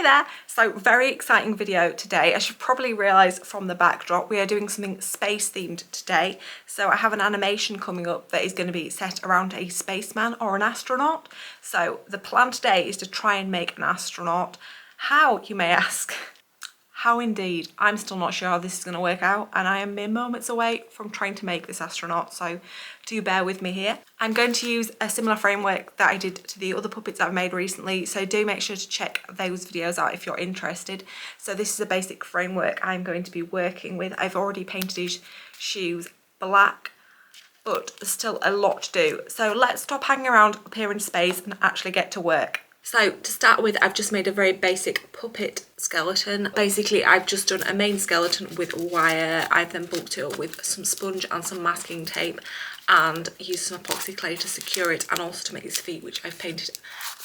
there. So very exciting video today. I should probably realise from the backdrop we are doing something space themed today. So I have an animation coming up that is going to be set around a spaceman or an astronaut. So the plan today is to try and make an astronaut. How, you may ask? How indeed. I'm still not sure how this is going to work out, and I am mere moments away from trying to make this astronaut, so do bear with me here. I'm going to use a similar framework that I did to the other puppets I've made recently, so do make sure to check those videos out if you're interested. So this is a basic framework I'm going to be working with. I've already painted his shoes black, but there's still a lot to do. So let's stop hanging around up here in space and actually get to work. So to start with, I've just made a very basic puppet skeleton. Basically, I've just done a main skeleton with wire. I've then bulked it up with some sponge and some masking tape and used some epoxy clay to secure it, and also to make his feet, which I've painted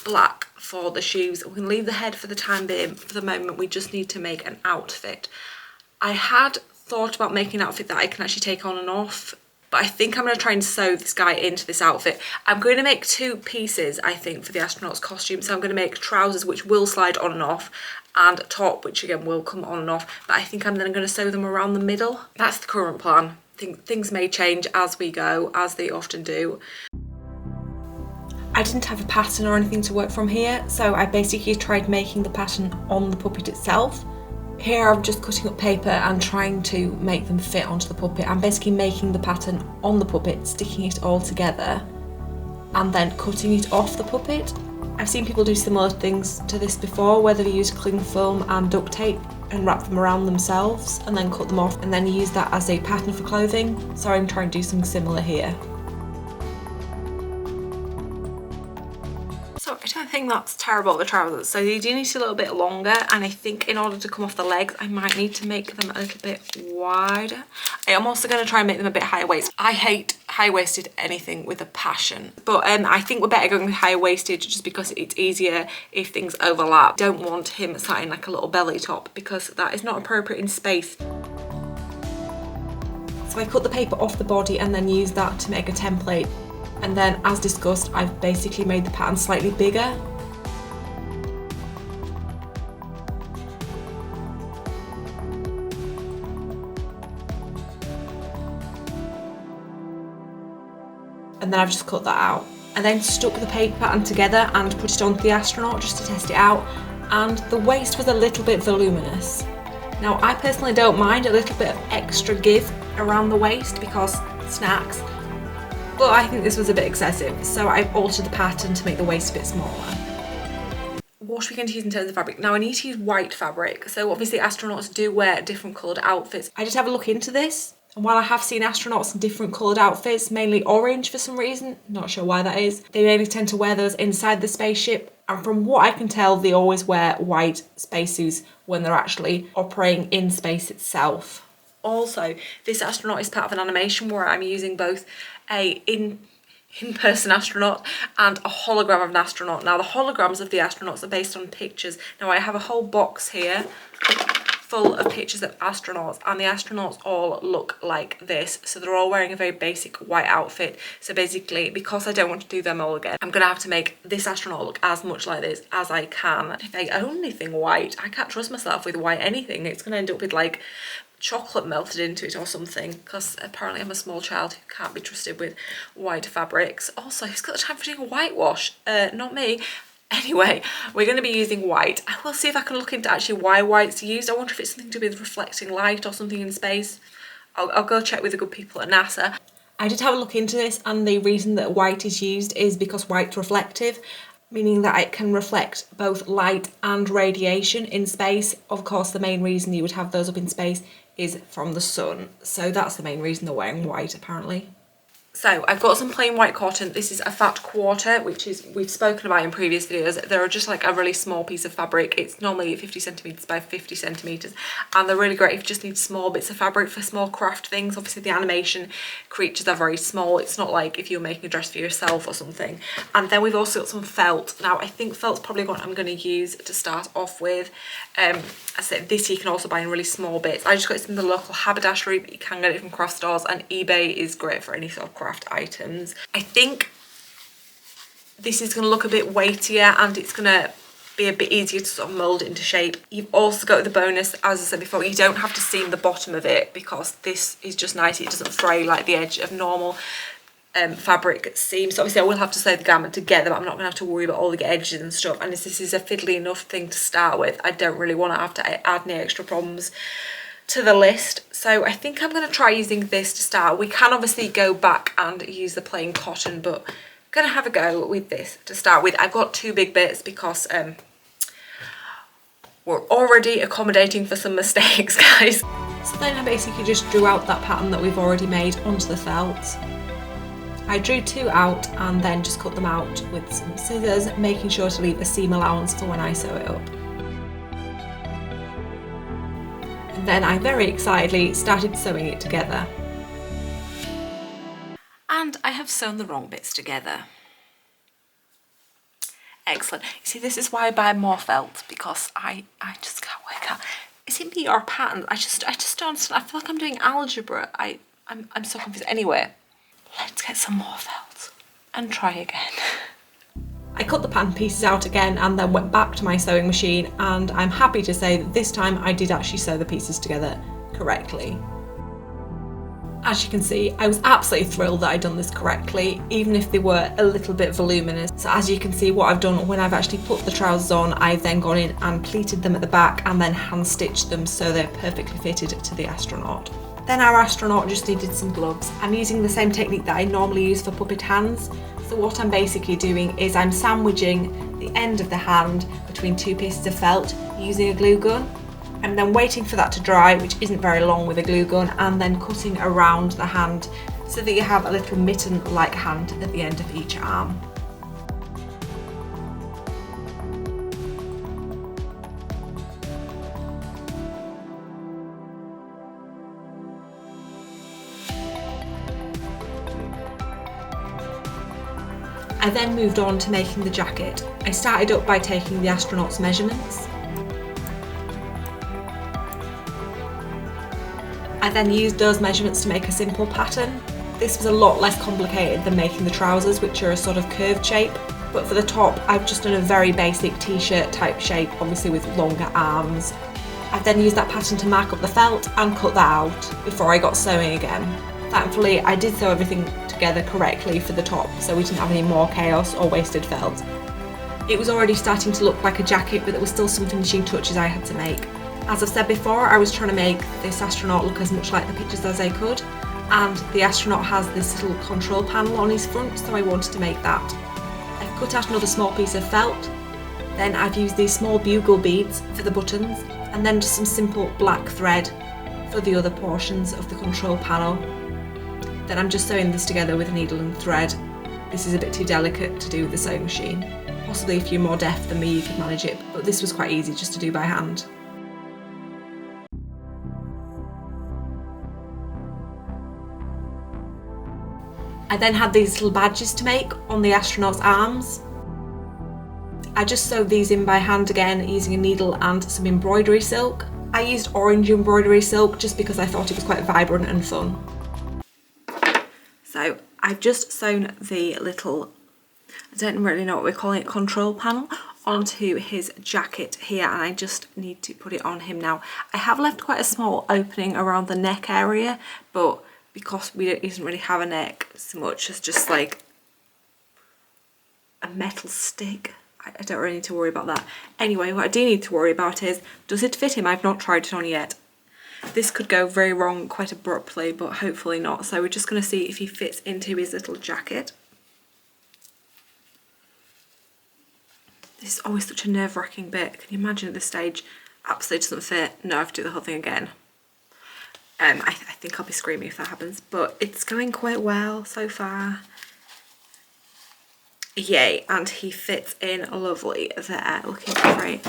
black for the shoes. We can leave the head for the time being. For the moment, we just need to make an outfit. I had thought about making an outfit that I can actually take on and off, but I think I'm going to try and sew this guy into this outfit. I'm going to make two pieces, I think, for the astronaut's costume. So I'm going to make trousers, which will slide on and off, and a top, which again will come on and off. But I think I'm then going to sew them around the middle. That's the current plan. I think things may change as we go, as they often do. I didn't have a pattern or anything to work from here, so I basically tried making the pattern on the puppet itself. Here I'm just cutting up paper and trying to make them fit onto the puppet. I'm basically making the pattern on the puppet, sticking it all together, and then cutting it off the puppet. I've seen people do similar things to this before, where they use cling film and duct tape and wrap them around themselves and then cut them off and then use that as a pattern for clothing. So I'm trying to do something similar here. So I don't think that's terrible, the trousers. So they do need a little bit longer, and I think in order to come off the legs, I might need to make them a little bit wider. I am also going to try and make them a bit higher waist. I hate high-waisted anything with a passion, but I think we're better going with high-waisted just because it's easier if things overlap. Don't want him sat in like a little belly top because that is not appropriate in space. So I cut the paper off the body and then used that to make a template. And then, as discussed, I've basically made the pattern slightly bigger. And then I've just cut that out. I then stuck the paper pattern together and put it onto the astronaut just to test it out. And the waist was a little bit voluminous. Now, I personally don't mind a little bit of extra give around the waist because snacks. But I think this was a bit excessive, so I've altered the pattern to make the waist a bit smaller. What are we going to use in terms of fabric? Now I need to use white fabric, so obviously astronauts do wear different coloured outfits. I did have a look into this, and while I have seen astronauts in different coloured outfits, mainly orange for some reason, not sure why that is, they mainly tend to wear those inside the spaceship, and from what I can tell, they always wear white spacesuits when they're actually operating in space itself. Also, this astronaut is part of an animation where I'm using both a in-person astronaut and a hologram of an astronaut. Now the holograms of the astronauts are based on pictures. Now I have a whole box here full of pictures of astronauts, and the astronauts all look like this. So they're all wearing a very basic white outfit. So basically, because I don't want to do them all again, I'm gonna have to make this astronaut look as much like this as I can. If I own anything white, I can't trust myself with white anything. It's gonna end up with like chocolate melted into it or something, because apparently I'm a small child who can't be trusted with white fabrics. Also, who's got the time for doing a whitewash? Not me. Anyway, we're going to be using white. I will see if I can look into actually why white's used. I wonder if it's something to do with reflecting light or something in space. I'll go check with the good people at NASA. I did have a look into this, and the reason that white is used is because white's reflective, meaning that it can reflect both light and radiation in space. Of course, the main reason you would have those up in space is from the sun. So that's the main reason they're wearing white, apparently. So I've got some plain white cotton. This is a fat quarter, which is, we've spoken about in previous videos. They're just like a really small piece of fabric. It's normally 50 centimetres by 50 centimetres, and they're really great if you just need small bits of fabric for small craft things. Obviously the animation creatures are very small. It's not like if you're making a dress for yourself or something. And then we've also got some felt. Now I think felt's probably what I'm going to use to start off with. I said this you can also buy in really small bits. I just got it from the local haberdashery, but you can get it from craft stores, and eBay is great for any sort of craft items. I think this is going to look a bit weightier, and it's going to be a bit easier to sort of mould it into shape. You've also got the bonus, as I said before, you don't have to seam the bottom of it because this is just nice. It doesn't fray like the edge of normal fabric seams. So obviously I will have to sew the garment together, but I'm not going to have to worry about all the edges and stuff. And as this is a fiddly enough thing to start with, I don't really want to have to add any extra problems to the list. So I think I'm going to try using this to start. We can obviously go back and use the plain cotton, but I'm going to have a go with this to start with. I've got 2 big bits because we're already accommodating for some mistakes, guys. So then I basically just drew out that pattern that we've already made onto the felt. I drew 2 out and then just cut them out with some scissors, making sure to leave a seam allowance for when I sew it up. And then I very excitedly started sewing it together. And I have sewn the wrong bits together. Excellent. You see, this is why I buy more felt, because I just can't work out. Is it me or patterns? I just don't understand. I feel like I'm doing algebra. I'm so confused. Anyway, let's get some more felt and try again. I cut the pattern pieces out again and then went back to my sewing machine, and I'm happy to say that this time I did actually sew the pieces together correctly. As you can see, I was absolutely thrilled that I'd done this correctly, even if they were a little bit voluminous. So as you can see, what I've done when I've actually put the trousers on, I've then gone in and pleated them at the back and then hand stitched them so they're perfectly fitted to the astronaut. Then our astronaut just needed some gloves. I'm using the same technique that I normally use for puppet hands. So what I'm basically doing is I'm sandwiching the end of the hand between 2 pieces of felt using a glue gun. I'm then waiting for that to dry, which isn't very long with a glue gun, and then cutting around the hand so that you have a little mitten-like hand at the end of each arm. I then moved on to making the jacket. I started up by taking the astronaut's measurements. I then used those measurements to make a simple pattern. This was a lot less complicated than making the trousers, which are a sort of curved shape. But for the top, I've just done a very basic t-shirt type shape, obviously with longer arms. I then used that pattern to mark up the felt and cut that out before I got sewing again. Thankfully, I did sew everything together correctly for the top, so we didn't have any more chaos or wasted felt. It was already starting to look like a jacket, but there was still some finishing touches I had to make. As I've said before, I was trying to make this astronaut look as much like the pictures as I could, and the astronaut has this little control panel on his front, so I wanted to make that. I've cut out another small piece of felt, then I've used these small bugle beads for the buttons, and then just some simple black thread for the other portions of the control panel. Then I'm just sewing this together with a needle and thread. This is a bit too delicate to do with the sewing machine. Possibly if you're more deft than me you could manage it, but this was quite easy just to do by hand. I then had these little badges to make on the astronaut's arms. I just sewed these in by hand again using a needle and some embroidery silk. I used orange embroidery silk just because I thought it was quite vibrant and fun. So I've just sewn the little, I don't really know what we're calling it, control panel onto his jacket here, and I just need to put it on him now. I have left quite a small opening around the neck area, but because he doesn't really have a neck so much as just like a metal stick, I don't really need to worry about that. Anyway, what I do need to worry about is, does it fit him? I've not tried it on yet. This could go very wrong quite abruptly, but hopefully not. So we're just going to see if he fits into his little jacket. This is always such a nerve-wracking bit. Can you imagine at this stage? Absolutely doesn't fit. No, I have to do the whole thing again. I think I'll be screaming if that happens, but it's going quite well so far. Yay, and he fits in lovely there, looking great.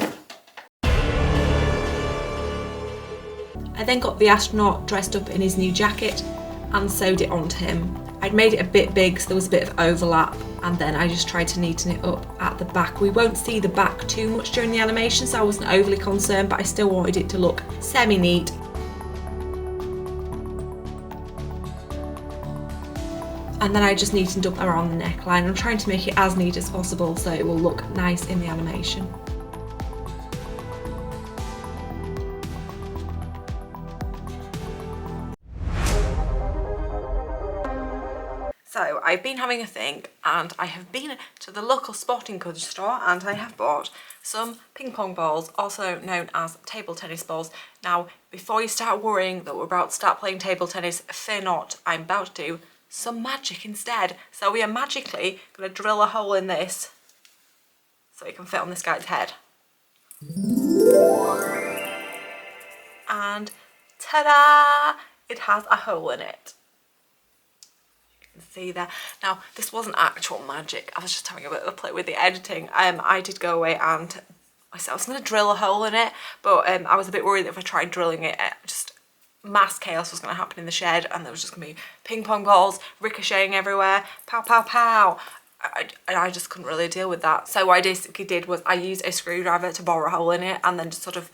I then got the astronaut dressed up in his new jacket and sewed it onto him. I'd made it a bit big so there was a bit of overlap, and then I just tried to neaten it up at the back. We won't see the back too much during the animation, so I wasn't overly concerned, but I still wanted it to look semi-neat. And then I just neatened up around the neckline. I'm trying to make it as neat as possible so it will look nice in the animation. I've been having a think, and I have been to the local sporting goods store and I have bought some ping pong balls, also known as table tennis balls. Now, before you start worrying that we're about to start playing table tennis, fear not, I'm about to do some magic instead. So we are magically going to drill a hole in this so it can fit on this guy's head. And ta-da! It has a hole in it. You can see there. Now, this wasn't actual magic. I was just having a bit of a play with the editing. I did go away and I said I was going to drill a hole in it, but I was a bit worried that if I tried drilling it, just mass chaos was going to happen in the shed, and there was just going to be ping pong balls ricocheting everywhere, pow pow pow. And I just couldn't really deal with that. So what I basically did was I used a screwdriver to bore a hole in it and then just sort of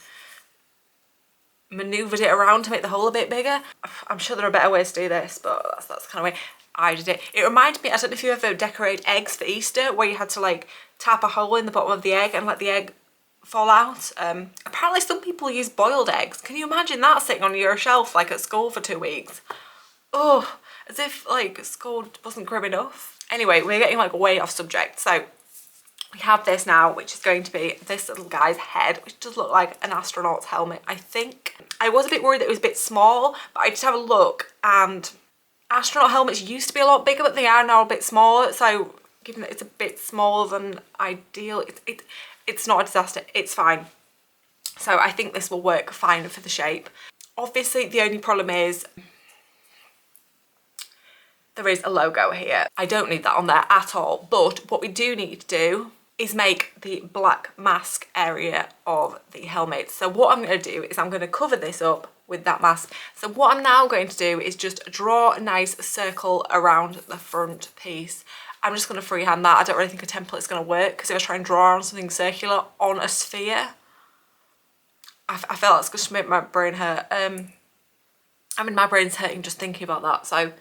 manoeuvred it around to make the hole a bit bigger. I'm sure there are better ways to do this, but that's the kind of way I did it. It reminded me, I don't know if you ever decorate eggs for Easter, where you had to like tap a hole in the bottom of the egg and let the egg fall out. Apparently some people use boiled eggs. Can you imagine that sitting on your shelf like at school for 2 weeks? Oh, as if like school wasn't grim enough. Anyway, we're getting like way off subject. So we have this now, which is going to be this little guy's head, which does look like an astronaut's helmet, I think. I was a bit worried that it was a bit small, but I just have a look, and astronaut helmets used to be a lot bigger, but they are now a bit smaller. So given that it's a bit smaller than ideal, it's not a disaster, it's fine. So I think this will work fine for the shape. Obviously, the only problem is there is a logo here. I don't need that on there at all, but what we do need to do is make the black mask area of the helmet. So what I'm going to do is I'm going to cover this up with that mask. So what I'm now going to do is just draw a nice circle around the front piece. I'm just going to freehand that. I don't really think a template is going to work, because if I try and draw on something circular on a sphere, I feel that's going to make my brain hurt. I mean, my brain's hurting just thinking about that. So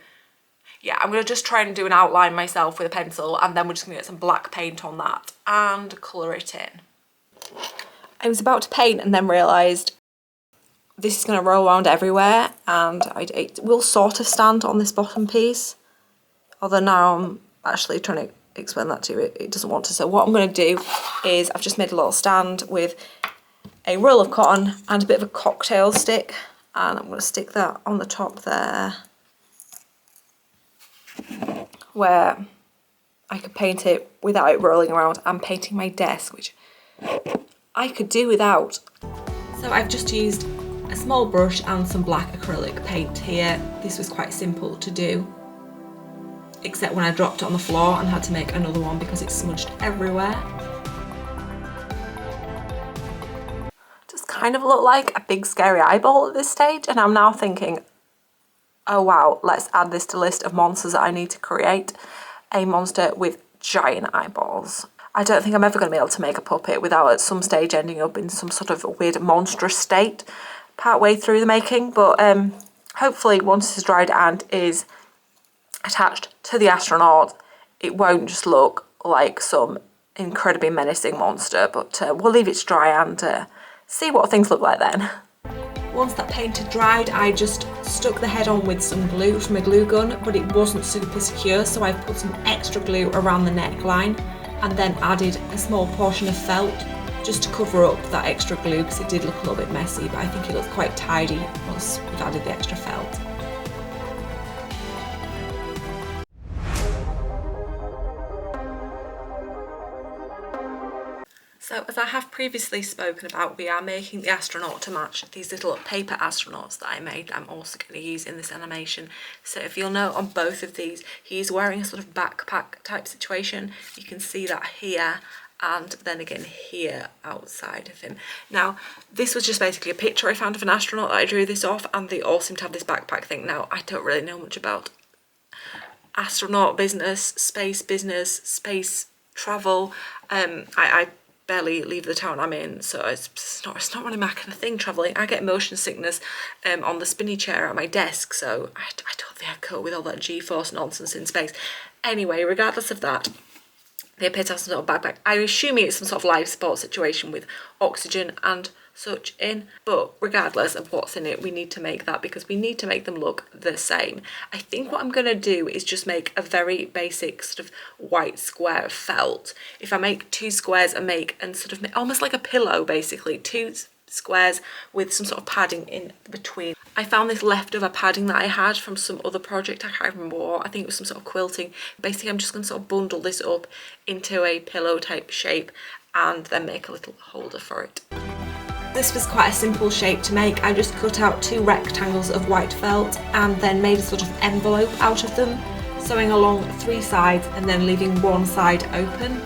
yeah, I'm going to just try and do an outline myself with a pencil, and then we're just going to get some black paint on that and colour it in. I was about to paint and then realised this is going to roll around everywhere, and it will sort of stand on this bottom piece. Although now I'm actually trying to explain that to you, it doesn't want to. So what I'm going to do is I've just made a little stand with a roll of cotton and a bit of a cocktail stick, and I'm going to stick that on the top there, where I could paint it without it rolling around. I'm painting my desk, which I could do without. So I've just used a small brush and some black acrylic paint here. This was quite simple to do, except when I dropped it on the floor and had to make another one because it smudged everywhere. Just kind of look like a big scary eyeball at this stage, and I'm now thinking, oh wow, let's add this to the list of monsters that I need to create. A monster with giant eyeballs. I don't think I'm ever going to be able to make a puppet without at some stage ending up in some sort of weird monstrous state part way through the making, but hopefully once it's dried and is attached to the astronaut, it won't just look like some incredibly menacing monster, but we'll leave it to dry and see what things look like then. Once that paint had dried, I just stuck the head on with some glue from a glue gun, but it wasn't super secure, so I put some extra glue around the neckline and then added a small portion of felt just to cover up that extra glue, because it did look a little bit messy, but I think it looks quite tidy once we've added the extra felt. So as I have previously spoken about, we are making the astronaut to match these little paper astronauts that I made. I'm also going to use in this animation. So if you'll note on both of these, he's wearing a sort of backpack type situation. You can see that here, and then again here outside of him. Now, this was just basically a picture I found of an astronaut that I drew this off, and they all seem to have this backpack thing. Now, I don't really know much about astronaut business, space travel. I barely leave the town I'm in, so it's not really my kind of thing, travelling. I get motion sickness on the spinny chair at my desk, so I don't think I cope with all that G-force nonsense in space. Anyway, regardless of that, They appear to have some sort of backpack. I'm assuming it's some sort of life support situation with oxygen and such in, but regardless of what's in it, we need to make that because we need to make them look the same. I think what I'm going to do is just make a very basic sort of white square of felt. If I make 2 squares and sort of almost like a pillow, basically 2 squares with some sort of padding in between. I found this leftover padding that I had from some other project, I can't remember what, I think it was some sort of quilting. Basically I'm just going to sort of bundle this up into a pillow type shape and then make a little holder for it. This was quite a simple shape to make. I just cut out 2 rectangles of white felt and then made a sort of envelope out of them, sewing along 3 sides and then leaving 1 side open.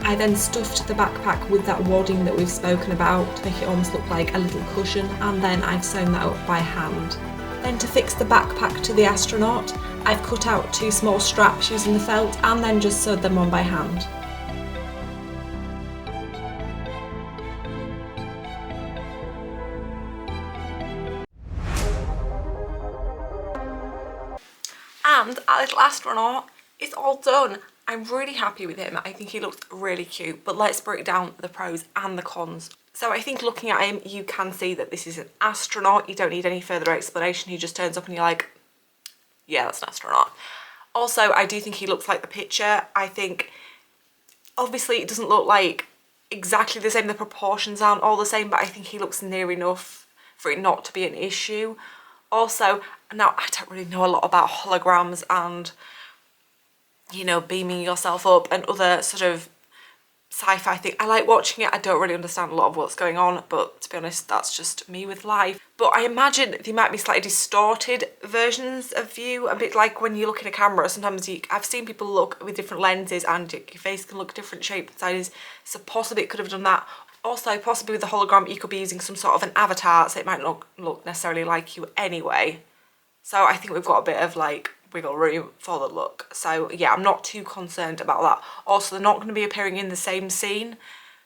I then stuffed the backpack with that wadding that we've spoken about to make it almost look like a little cushion, and then I've sewn that up by hand. Then to fix the backpack to the astronaut, I've cut out 2 small straps using the felt and then just sewed them on by hand. And our little astronaut is all done. I'm really happy with him. I think he looks really cute, but let's break down the pros and the cons. So I think looking at him, you can see that this is an astronaut. You don't need any further explanation. He just turns up and you're like, yeah, that's an astronaut. Also, I do think he looks like the picture. I think, obviously, it doesn't look like exactly the same. The proportions aren't all the same, but I think he looks near enough for it not to be an issue. Also, now I don't really know a lot about holograms and, you know, beaming yourself up and other sort of sci-fi thing. I like watching it. I don't really understand a lot of what's going on, but to be honest, that's just me with life. But I imagine there might be slightly distorted versions of you, a bit like when you look in a camera. Sometimes I've seen people look with different lenses and your face can look different shapes and sizes, so possibly it could have done that. Also, possibly with the hologram, you could be using some sort of an avatar, so it might not look necessarily like you anyway. So I think we've got a bit of like wiggle room for the look. So yeah, I'm not too concerned about that. Also, they're not going to be appearing in the same scene,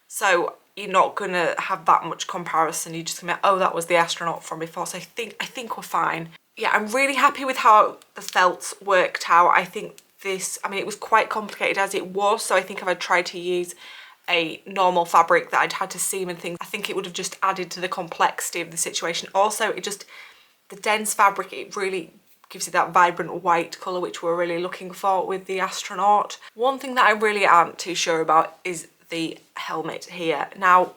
so you're not going to have that much comparison. You're just going to be, oh, that was the astronaut from before. So I think we're fine. Yeah, I'm really happy with how the felts worked out. I think this, I mean, it was quite complicated as it was, so I think if I tried to use a normal fabric that I'd had to seam and things, I think it would have just added to the complexity of the situation. Also, the dense fabric, it really gives you that vibrant white colour, which we're really looking for with the astronaut. One thing that I really aren't too sure about is the helmet here. Now,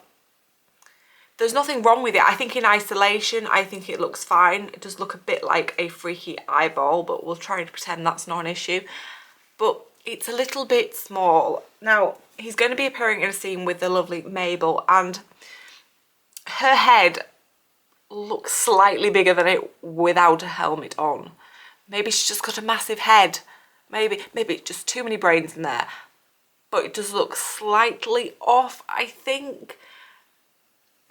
there's nothing wrong with it. I think in isolation, I think it looks fine. It does look a bit like a freaky eyeball, but we'll try and pretend that's not an issue. But it's a little bit small. Now, he's going to be appearing in a scene with the lovely Mabel, and her head looks slightly bigger than it without a helmet on. Maybe she's just got a massive head. Maybe just too many brains in there. But it does look slightly off, I think.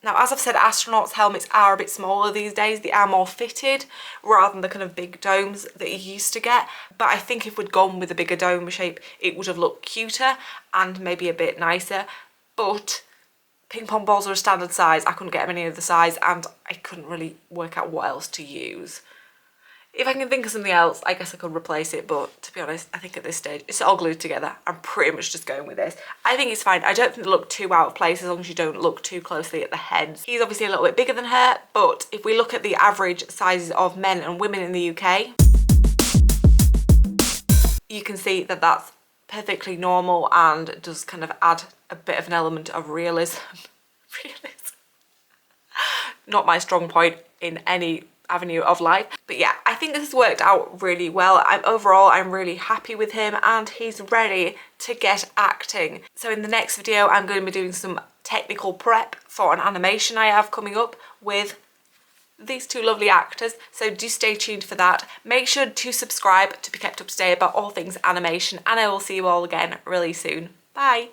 Now, as I've said, astronauts' helmets are a bit smaller these days. They are more fitted rather than the kind of big domes that you used to get. But I think if we'd gone with a bigger dome shape, it would have looked cuter and maybe a bit nicer. But ping pong balls are a standard size. I couldn't get them any other size, and I couldn't really work out what else to use. If I can think of something else, I guess I could replace it, but to be honest, I think at this stage, it's all glued together. I'm pretty much just going with this. I think it's fine. I don't think they look too out of place as long as you don't look too closely at the heads. He's obviously a little bit bigger than her, but if we look at the average sizes of men and women in the UK, you can see that that's perfectly normal and does kind of add a bit of an element of realism. Not my strong point in any avenue of life, but yeah, I think this has worked out really well. Overall, I'm really happy with him and he's ready to get acting. So in the next video, I'm going to be doing some technical prep for an animation I have coming up with these 2 lovely actors, so do stay tuned for that. Make sure to subscribe to be kept up to date about all things animation, and I will see you all again really soon. Bye!